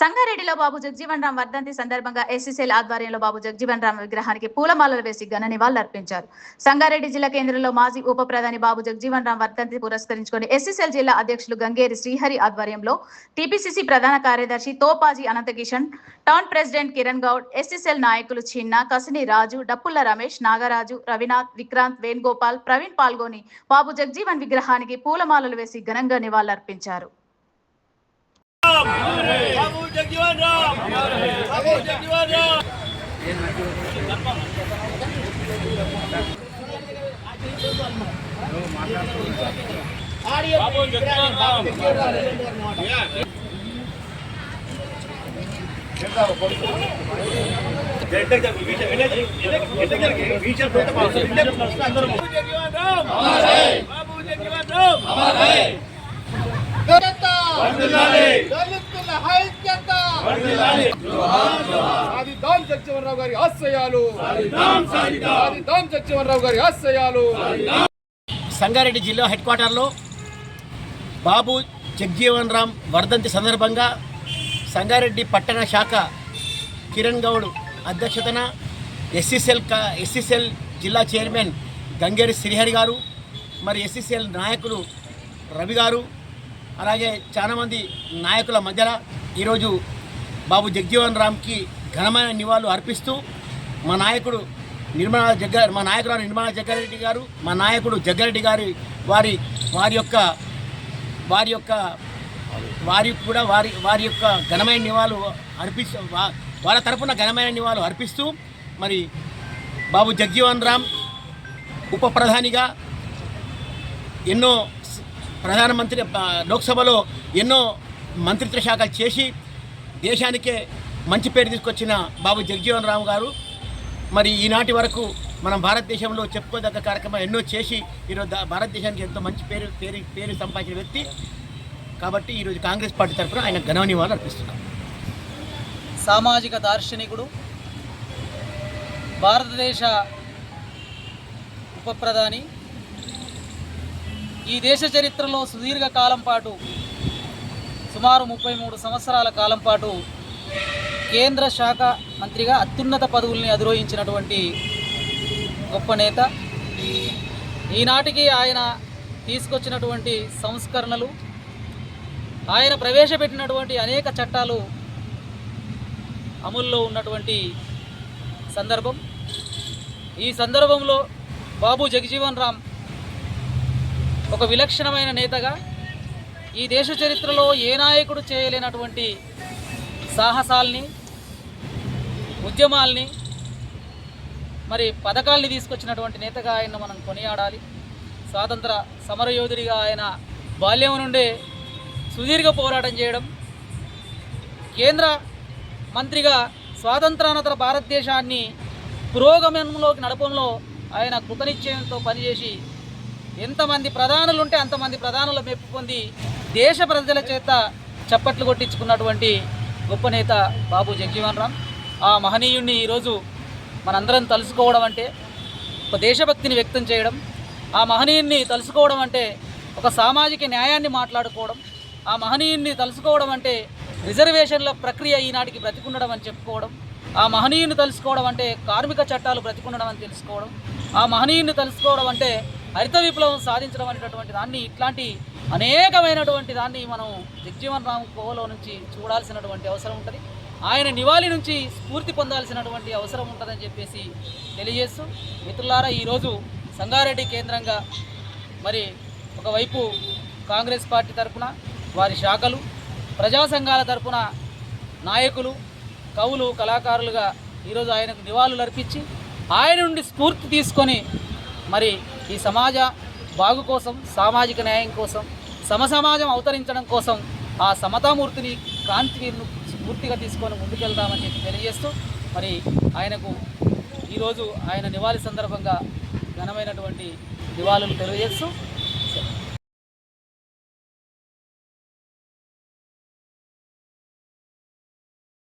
సంగారెడ్డిలో బాబు జగజీవన్ రామ్ వర్ధంతి సందర్భంగా ఎస్సీసీఎల్ ఆధ్వర్యంలో బాబు జగజీవన్ రామ్ విగ్రహానికి పూలమాలలు వేసి ఘన నివాళులర్పించారు. సంగారెడ్డి జిల్లా కేంద్రంలో మాజీ ఉప ప్రధాని బాబు జగజీవన్ రామ్ వర్ధంతి పురస్కరించుకొని ఎస్సీసీఎల్ జిల్లా అధ్యక్షులు గంగేరి శ్రీహరి ఆధ్వర్యంలో టీపీసీసీ ప్రధాన కార్యదర్శి Topaji Anantkishan, town president Kiran Goud, SCCL నాయకులు చిన్న, కసిని రాజు, డప్పుల రమేష్, నాగరాజు, రవినాథ్, విక్రాంత్, వేణుగోపాల్, ప్రవీణ్ పాల్గొని బాబు జగజీవన్ విగ్రహానికి పూలమాలలు వేసి ఘనంగా నివాళులర్పించారు. बाबू जगजीवन राम, बाबू जगजीवन राम। बाबू जगजीवन राम। बाबू जगजीवन राम। జగజీవన్ రావు గారి ఆశయాలు, జగజీవన్ గారి ఆశయాలు. సంగారెడ్డి జిల్లా హెడ్ క్వార్టర్లో బాబు జగజీవన్ రామ్ వర్ధంతి సందర్భంగా సంగారెడ్డి పట్టణ శాఖ కిరణ్ గౌడ్ అధ్యక్షతన ఎస్సీసీఎల్ జిల్లా చైర్మన్ గంగేరి శ్రీహరి గారు, మరి ఎస్సీసీఎల్ నాయకులు రవి గారు, అలాగే చాలామంది నాయకుల మధ్యలో ఈరోజు బాబు జగజీవన్ రామ్కి ఘనమైన నివాళులు అర్పిస్తూ మా నాయకుడు నిర్మలా జగ్గారెడ్డి గారు, మా నాయకుడు జగ్గారెడ్డి గారి వారి యొక్క ఘనమైన నివాళులు అర్పిస్తూ వాళ్ళ తరపున ఘనమైన నివాళులు అర్పిస్తూ మరి బాబు జగజీవన్ రామ్ ఉప ప్రధానిగా ఎన్నో ప్రధానమంత్రి లోక్సభలో ఎన్నో మంత్రిత్వ శాఖలు చేసి దేశానికే మంచి పేరు తీసుకొచ్చిన బాబు జగజీవన్ రామ్ గారు మరి ఈనాటి వరకు మనం భారతదేశంలో చెప్పుకోదగ్గ కార్యక్రమాలు ఎన్నో చేసి ఈరోజు భారతదేశానికి ఎంతో మంచి పేరు సంపాదించిన వ్యక్తి కాబట్టి ఈరోజు కాంగ్రెస్ పార్టీ తరఫున ఆయన ఘన నివాళులు అర్పిస్తున్నాం. సామాజిక దార్శనికుడు, భారతదేశ ఉప ప్రధాని, ఈ దేశ చరిత్రలో సుదీర్ఘ కాలం పాటు సుమారు 33 సంవత్సరాల కాలం పాటు కేంద్ర శాఖ మంత్రిగా అత్యున్నత పదవుల్ని అధిరోహించినటువంటి గొప్ప నేత. ఈనాటికి ఆయన తీసుకొచ్చినటువంటి సంస్కరణలు, ఆయన ప్రవేశపెట్టినటువంటి అనేక చట్టాలు అమల్లో ఉన్నటువంటి సందర్భం. ఈ సందర్భంలో బాబు జగజీవన్ రామ్ ఒక విలక్షణమైన నేతగా ఈ దేశ చరిత్రలో ఏ నాయకుడు చేయలేనటువంటి సాహసాల్ని, ఉద్యమాల్ని, మరి పథకాల్ని తీసుకొచ్చినటువంటి నేతగా ఆయన మనం కొనియాడాలి. స్వాతంత్ర సమరయోధుడిగా ఆయన బాల్యం నుండే సుదీర్ఘ పోరాటం చేయడం, కేంద్ర మంత్రిగా స్వాతంత్రానంతర భారతదేశాన్ని పురోగమనంలోకి నడపడంలో ఆయన కృతనిశ్చయంతో పనిచేసి ఎంతమంది ప్రధానులు ఉంటే అంతమంది ప్రధానుల మెప్పు పొంది దేశ ప్రజల చేత చప్పట్లు కొట్టించుకున్నటువంటి గొప్ప నేత బాబు జగజీవన్ రామ్. ఆ మహనీయుణ్ణి ఈరోజు మనందరం తలుసుకోవడం అంటే ఒక దేశభక్తిని వ్యక్తం చేయడం, ఆ మహనీయుణ్ణి తలుసుకోవడం అంటే ఒక సామాజిక న్యాయాన్ని మాట్లాడుకోవడం, ఆ మహనీయుణ్ణి తలుసుకోవడం అంటే రిజర్వేషన్ల ప్రక్రియ ఈనాటికి బ్రతికుండడం అని చెప్పుకోవడం, ఆ మహనీయుని తలుసుకోవడం అంటే కార్మిక చట్టాలు బ్రతికుండడం అని తెలుసుకోవడం, ఆ మహనీయుని తలుసుకోవడం అంటే హరిత విప్లవం సాధించడం అనేటటువంటి దాన్ని, ఇట్లాంటి అనేకమైనటువంటి దాన్ని మనం జగజీవన్ రామ్ కోవలో నుంచి చూడాల్సినటువంటి అవసరం ఉంటుంది. ఆయన నివాళి నుంచి స్ఫూర్తి పొందాల్సినటువంటి అవసరం ఉంటుందని చెప్పేసి తెలియజేస్తూ, మిత్రులారా, ఈరోజు సంగారెడ్డి కేంద్రంగా మరి ఒకవైపు కాంగ్రెస్ పార్టీ తరఫున వారి శాఖలు, ప్రజా సంఘాల తరఫున నాయకులు, కవులు, కళాకారులుగా ఈరోజు ఆయనకు నివాళులు అర్పించి ఆయన నుండి స్ఫూర్తి తీసుకొని మరి ఈ సమాజ బాగు కోసం, సామాజిక న్యాయం కోసం, సమసమాజం అవతరించడం కోసం ఆ సమతామూర్తిని, క్రాంతివీరును స్ఫూర్తిగా తీసుకొని ముందుకెళ్దామని చెప్పి తెలియజేస్తూ మరి ఆయనకు ఈరోజు ఆయన నివాళి సందర్భంగా ఘనమైనటువంటి నివాళులు తెలియజేస్తూ